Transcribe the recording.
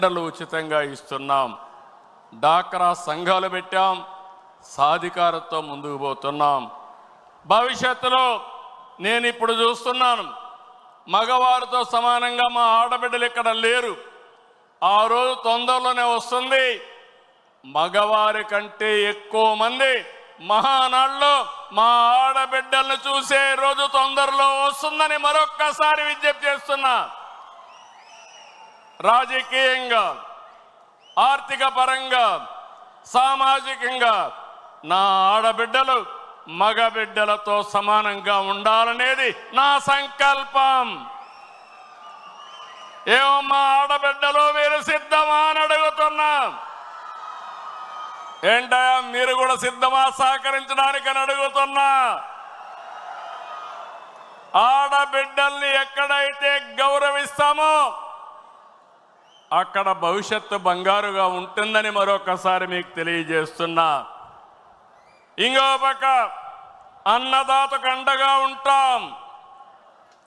బిడ్డలు ఉచితంగా ఇస్తున్నాం. డాక్రా సంఘాలు పెట్టాం. సాధికారతో ముందుకు పోతున్నాం. భవిష్యత్తులో నేను ఇప్పుడు చూస్తున్నాను, మగవారితో సమానంగా మా ఆడబిడ్డలు ఇక్కడ లేరు. ఆ రోజు తొందరలోనే వస్తుంది. మగవారి కంటే ఎక్కువ మంది మహానాడులో మా ఆడబిడ్డలను చూసే రోజు తొందరలో వస్తుందని మరొక్కసారి విజ్ఞప్తి చేస్తున్నా. రాజకీయంగా, ఆర్థిక పరంగా, సామాజికంగా నా ఆడబిడ్డలు మగబిడ్డలతో సమానంగా ఉండాలనేది నా సంకల్పం. ఏమో మా ఆడబిడ్డలు మీరు సిద్ధమా అని అడుగుతున్నా. ఏంటయ్యా మీరు కూడా సిద్ధమా సహకరించడానికి అని అడుగుతున్నా. ఆడబిడ్డల్ని ఎక్కడైతే గౌరవిస్తామో అక్కడ భవిష్యత్తు బంగారుగా ఉంటుందని మరొకసారి మీకు తెలియజేస్తున్నా. ఇంకో పక్క అన్నదాతకు అండగా ఉంటాం.